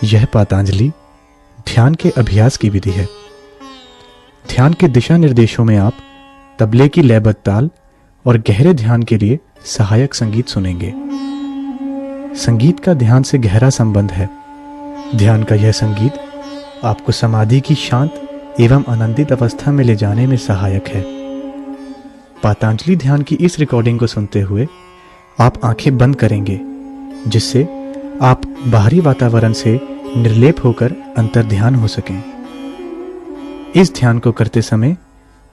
यह पतंजलि ध्यान के अभ्यास की विधि है। ध्यान के दिशा निर्देशों में आप तबले की लयबद्ध ताल और गहरे ध्यान के लिए सहायक संगीत सुनेंगे। संगीत का ध्यान से गहरा संबंध है। ध्यान का यह संगीत आपको समाधि की शांत एवं आनंदित अवस्था में ले जाने में सहायक है। पतंजलि ध्यान की इस रिकॉर्डिंग को सुनते हुए आप आंखें बंद करेंगे, जिससे आप बाहरी वातावरण से निर्लेप होकर अंतर्ध्यान हो सकें। इस ध्यान को करते समय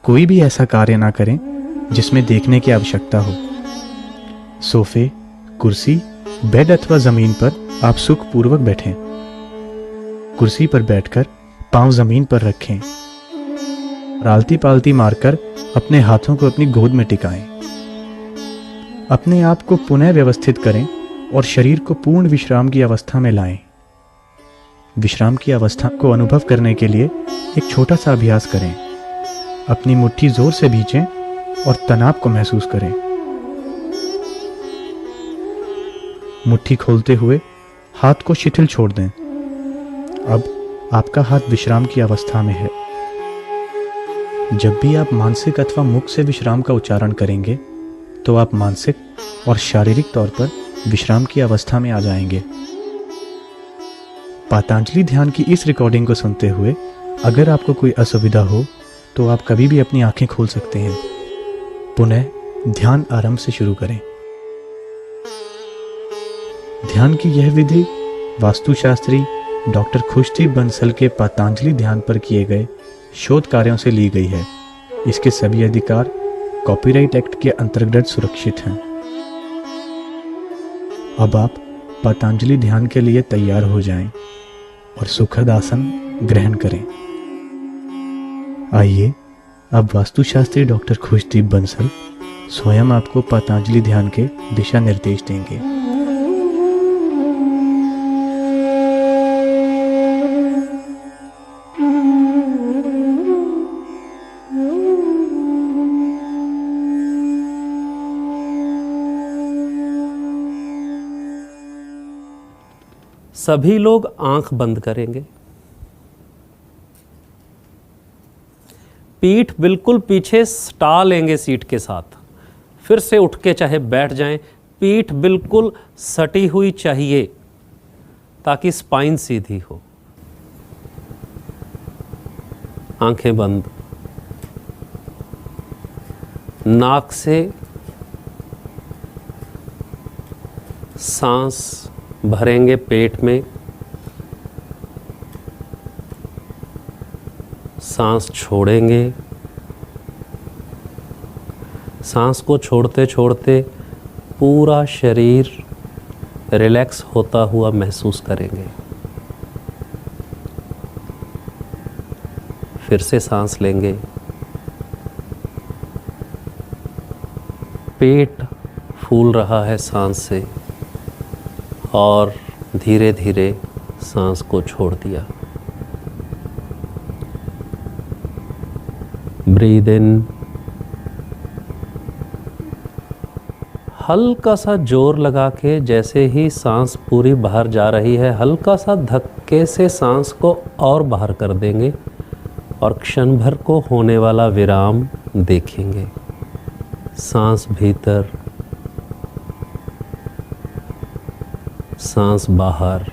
कोई भी ऐसा कार्य ना करें जिसमें देखने की आवश्यकता हो। सोफे, कुर्सी, बेड अथवा जमीन पर आप सुखपूर्वक बैठें। कुर्सी पर बैठकर पांव जमीन पर रखें और आलती पालती मारकर अपने हाथों को अपनी गोद में टिकाएं। अपने आप को पुनः व्यवस्थित करें और शरीर को पूर्ण विश्राम की अवस्था में लाएं। विश्राम की अवस्था को अनुभव करने के लिए एक छोटा सा अभ्यास करें। अपनी मुट्ठी जोर से भींचें और तनाव को महसूस करें। मुट्ठी खोलते हुए हाथ को शिथिल छोड़ दें। अब आपका हाथ विश्राम की अवस्था में है। जब भी आप मानसिक अथवा मुख से विश्राम का उच्चारण करेंगे तो आप मानसिक और शारीरिक तौर पर विश्राम की अवस्था में आ जाएंगे। पतंजलि ध्यान की इस रिकॉर्डिंग को सुनते हुए अगर आपको कोई असुविधा हो तो आप कभी भी अपनी आंखें खोल सकते हैं। पुनः ध्यान आरंभ से शुरू करें। ध्यान की यह विधि वास्तुशास्त्री डॉक्टर खुशदीप बंसल के पतंजलि ध्यान पर किए गए शोध कार्यों से ली गई है। इसके सभी अधिकार कॉपीराइट एक्ट के अंतर्गत सुरक्षित हैं। अब आप पतंजलि ध्यान के लिए तैयार हो जाएं और सुखद आसन ग्रहण करें। आइए अब वास्तुशास्त्री डॉक्टर खुशदीप बंसल स्वयं आपको पतंजलि ध्यान के दिशा निर्देश देंगे। सभी लोग आंख बंद करेंगे। पीठ बिल्कुल पीछे सटा लेंगे सीट के साथ। फिर से उठ के चाहे बैठ जाएं। पीठ बिल्कुल सटी हुई चाहिए ताकि स्पाइन सीधी हो। आंखें बंद। नाक से सांस भरेंगे पेट में, सांस छोड़ेंगे। सांस को छोड़ते छोड़ते पूरा शरीर रिलैक्स होता हुआ महसूस करेंगे। फिर से सांस लेंगे। पेट फूल रहा है सांस से और धीरे धीरे सांस को छोड़ दिया। Breathe in. हल्का सा जोर लगा के, जैसे ही सांस पूरी बाहर जा रही है, हल्का सा धक्के से सांस को और बाहर कर देंगे और क्षण भर को होने वाला विराम देखेंगे। सांस भीतर, सांस बाहर।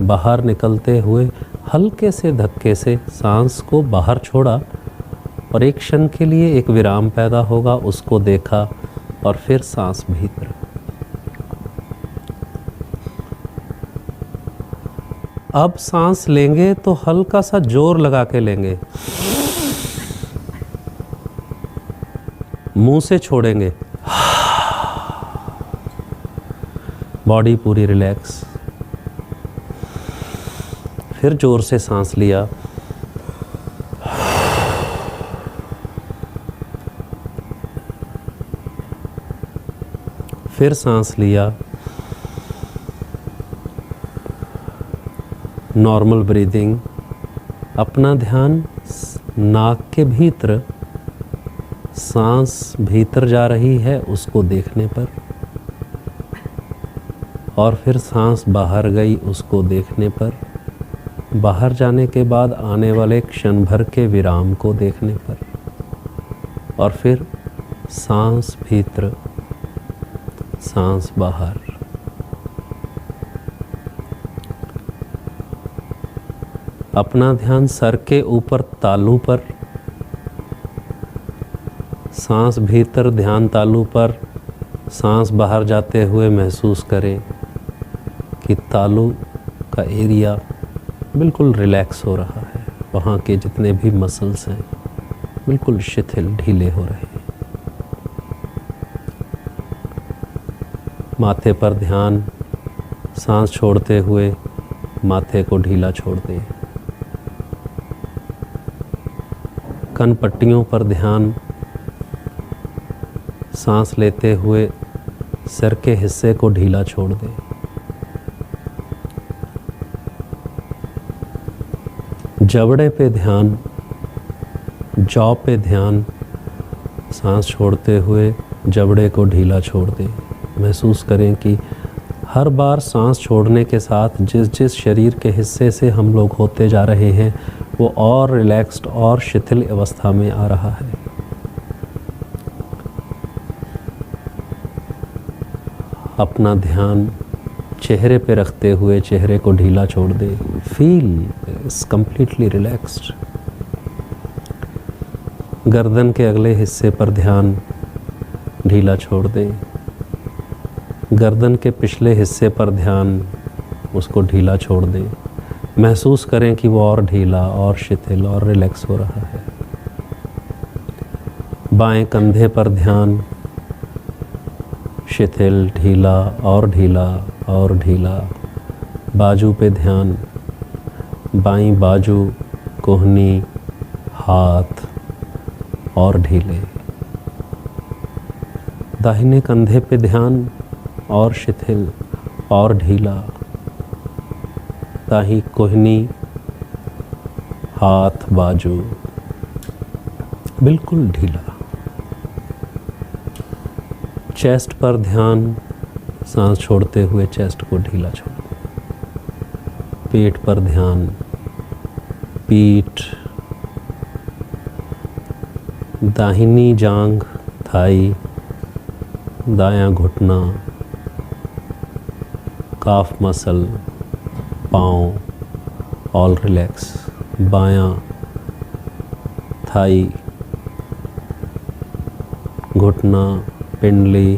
बाहर निकलते हुए हल्के से धक्के से सांस को बाहर छोड़ा और एक क्षण के लिए एक विराम पैदा होगा, उसको देखा और फिर सांस भीतर। अब सांस लेंगे तो हल्का सा जोर लगा के लेंगे। मुंह से छोड़ेंगे। बॉडी पूरी रिलैक्स। फिर जोर से सांस लिया। फिर सांस लिया। Normal breathing. अपना ध्यान नाक के भीतर सांस भीतर जा रही है उसको देखने पर, और फिर सांस बाहर गई उसको देखने पर। बाहर जाने के बाद आने वाले क्षण भर के विराम को देखने पर, और फिर सांस भीतर सांस बाहर। अपना ध्यान सर के ऊपर तालू पर, सांस भीतर ध्यान तालू पर, सांस बाहर जाते हुए महसूस करें कि तालू का एरिया बिल्कुल रिलैक्स हो रहा है। वहाँ के जितने भी मसल्स हैं बिल्कुल शिथिल ढीले हो रहे हैं। माथे पर ध्यान, सांस छोड़ते हुए माथे को ढीला छोड़ दें। कन पट्टियों पर ध्यान, सांस लेते हुए सिर के हिस्से को ढीला छोड़ दें। जबड़े पे ध्यान, जॉ पे ध्यान, सांस छोड़ते हुए जबड़े को ढीला छोड़ दें। महसूस करें कि हर बार सांस छोड़ने के साथ जिस जिस शरीर के हिस्से से हम लोग होते जा रहे हैं वो और रिलैक्स्ड और शिथिल अवस्था में आ रहा है। अपना ध्यान चेहरे पे रखते हुए चेहरे को ढीला छोड़ दे। Feel is completely relaxed. गर्दन के अगले हिस्से पर ध्यान, ढीला छोड़ दें। गर्दन के पिछले हिस्से पर ध्यान, उसको ढीला छोड़ दें। महसूस करें कि वो और ढीला और शिथिल और रिलैक्स हो रहा है। बाएं कंधे पर ध्यान, शिथिल, ढीला और ढीला और ढीला। बाजू पे ध्यान, बाईं बाजू, कोहनी, हाथ और ढीले। दाहिने कंधे पे ध्यान और शिथिल और ढीला। दाहिनी कोहनी, हाथ, बाजू बिल्कुल ढीला। चेस्ट पर ध्यान, सांस छोड़ते हुए चेस्ट को ढीला छोड़ो। पेट पर ध्यान, पीठ, दाहिनी जांघ, थाई, दायां घुटना, काफ मसल, पाँव ऑल रिलैक्स। बायां थाई, घुटना, पिंडली,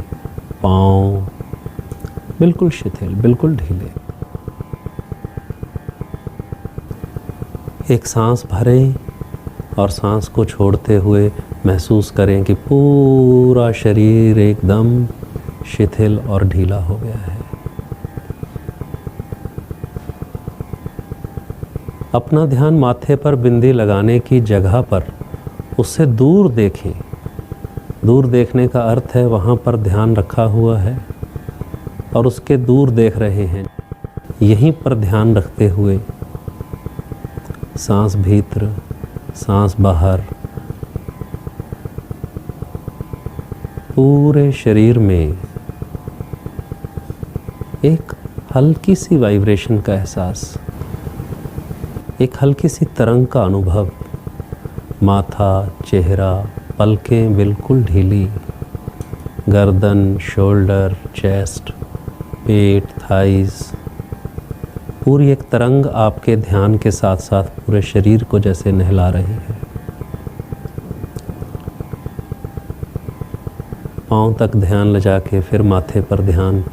पाँव बिल्कुल शिथिल, बिल्कुल ढीले। एक सांस भरें और सांस को छोड़ते हुए महसूस करें कि पूरा शरीर एकदम शिथिल और ढीला हो गया है। अपना ध्यान माथे पर बिंदी लगाने की जगह पर उससे दूर देखें। दूर देखने का अर्थ है वहाँ पर ध्यान रखा हुआ है और उसके दूर देख रहे हैं। यहीं पर ध्यान रखते हुए सांस भीतर, सांस बाहर, पूरे शरीर में एक हल्की सी वाइब्रेशन का एहसास, एक हल्की सी तरंग का अनुभव। माथा, चेहरा, पलकें बिल्कुल ढीली, गर्दन, शोल्डर, चेस्ट, पेट, थाइज, पूरी एक तरंग आपके ध्यान के साथ साथ पूरे शरीर को जैसे नहला रही है। पाँव तक ध्यान ले जाके फिर माथे पर ध्यान,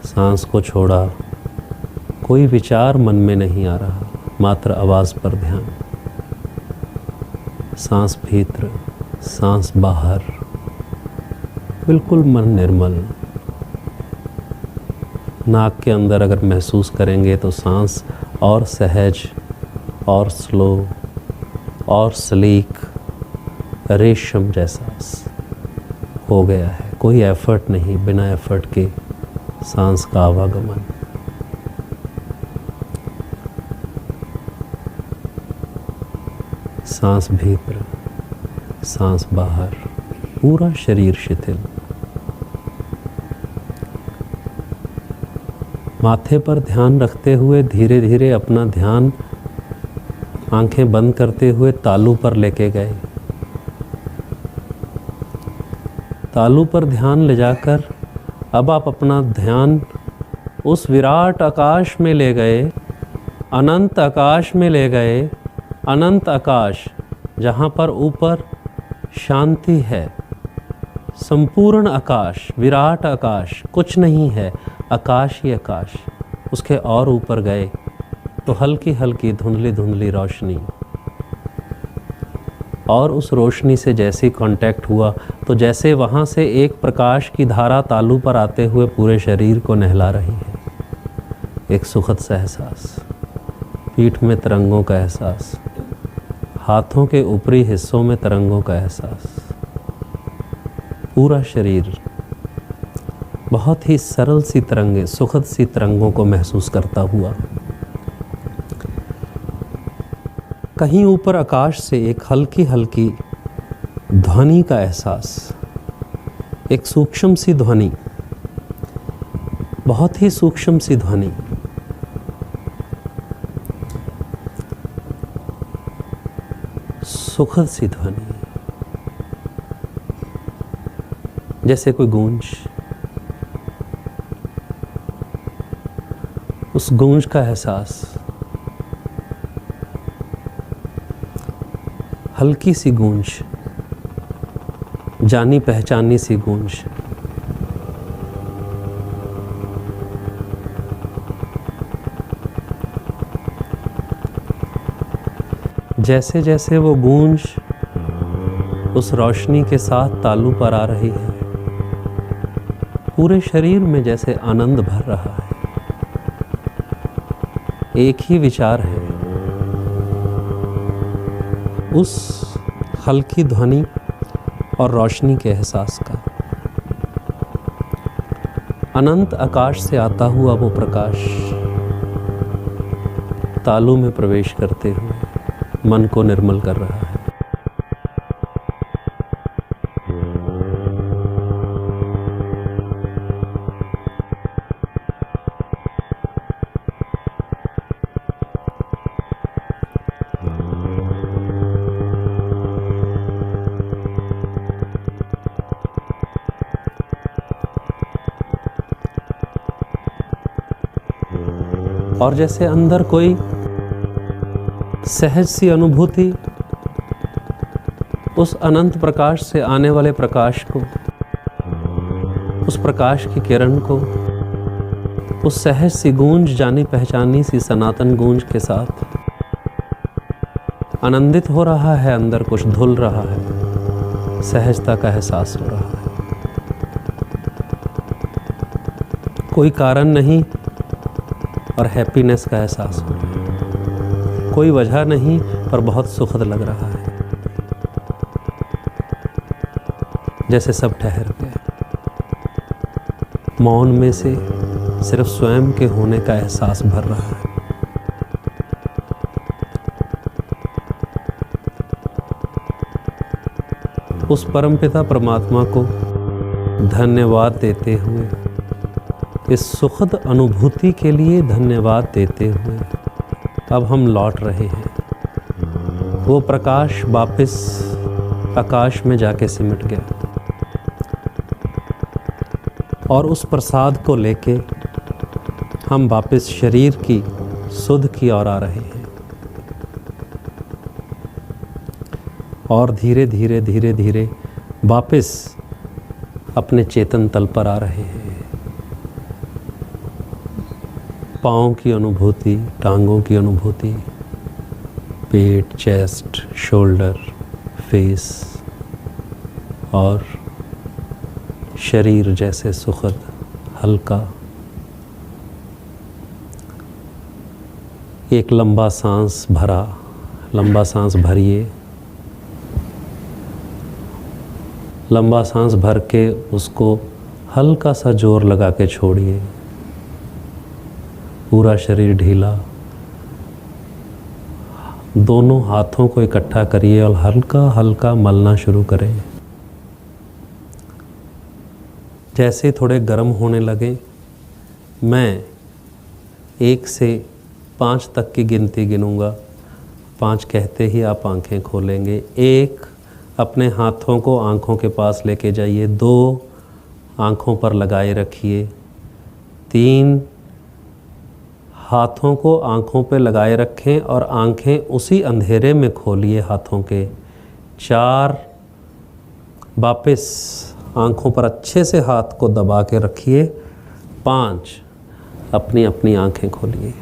सांस को छोड़ा। कोई विचार मन में नहीं आ रहा, मात्र आवाज़ पर ध्यान। सांस भीतर, सांस बाहर, बिल्कुल मन निर्मल। नाक के अंदर अगर महसूस करेंगे तो सांस और सहज और स्लो और सलीक, रेशम जैसा हो गया है। कोई एफर्ट नहीं, बिना एफर्ट के सांस का आवागमन। सांस भीतर, सांस बाहर, पूरा शरीर शिथिल। माथे पर ध्यान रखते हुए धीरे धीरे अपना ध्यान आंखें बंद करते हुए तालू पर लेके गए। तालू पर ध्यान ले जाकर अब आप अपना ध्यान उस विराट आकाश में ले गए, अनंत आकाश में ले गए। अनंत आकाश जहाँ पर ऊपर शांति है, संपूर्ण आकाश, विराट आकाश, कुछ नहीं है, आकाश ही आकाश। उसके और ऊपर गए तो हल्की हल्की धुंधली धुंधली रोशनी, और उस रोशनी से जैसे कांटेक्ट हुआ तो जैसे वहाँ से एक प्रकाश की धारा तालू पर आते हुए पूरे शरीर को नहला रही है। एक सुखद सा एहसास, पीठ में तरंगों का एहसास, हाथों के ऊपरी हिस्सों में तरंगों का एहसास, पूरा शरीर बहुत ही सरल सी तरंगे, सुखद सी तरंगों को महसूस करता हुआ। कहीं ऊपर आकाश से एक हल्की हल्की ध्वनि का एहसास, एक सूक्ष्म सी ध्वनि, बहुत ही सूक्ष्म सी ध्वनि। सुखद सी ध्वनि, जैसे कोई गूंज। उस गूंज का एहसास, हल्की सी गूंज, जानी पहचानी सी गूंज। जैसे जैसे वो गूंज उस रोशनी के साथ तालू पर आ रही है, पूरे शरीर में जैसे आनंद भर रहा है। एक ही विचार है, उस हल्की ध्वनि और रोशनी के एहसास का। अनंत आकाश से आता हुआ वो प्रकाश तालू में प्रवेश करते हुए मन को निर्मल कर रहा है। और जैसे अंदर कोई सहज सी अनुभूति उस अनंत प्रकाश से आने वाले प्रकाश को, उस प्रकाश की किरण को, उस सहज सी गूंज, जानी पहचानी सी सनातन गूंज के साथ आनंदित हो रहा है। अंदर कुछ धुल रहा है, सहजता का एहसास हो रहा है। कोई कारण नहीं और हैप्पीनेस का एहसास हो रहा है। कोई वजह नहीं पर बहुत सुखद लग रहा है। जैसे सब ठहर गए, मौन में से सिर्फ स्वयं के होने का एहसास भर रहा है। उस परमपिता परमात्मा को धन्यवाद देते हुए, इस सुखद अनुभूति के लिए धन्यवाद देते हुए अब हम लौट रहे हैं। वो प्रकाश वापस आकाश में जाके सिमट गया और उस प्रसाद को लेके हम वापस शरीर की सुध की ओर आ रहे हैं और धीरे धीरे धीरे धीरे वापस अपने चेतन तल पर आ रहे हैं। पाँव की अनुभूति, टांगों की अनुभूति, पेट, चेस्ट, शोल्डर, फेस और शरीर जैसे सुखद, हल्का। एक लंबा सांस भरा, लंबा सांस भरिए। लंबा सांस भर के उसको हल्का सा जोर लगा के छोड़िए। पूरा शरीर ढीला। दोनों हाथों को इकट्ठा करिए और हल्का हल्का मलना शुरू करें। जैसे थोड़े गर्म होने लगे, मैं 1 से 5 तक की गिनती गिनूंगा। 5 कहते ही आप आंखें खोलेंगे। 1, अपने हाथों को आंखों के पास लेके जाइए। 2, आंखों पर लगाए रखिए। 3, हाथों को आंखों पे लगाए रखें और आंखें उसी अंधेरे में खोलिए हाथों के। 4, वापस आंखों पर अच्छे से हाथ को दबा के रखिए। 5, अपनी अपनी आंखें खोलिए।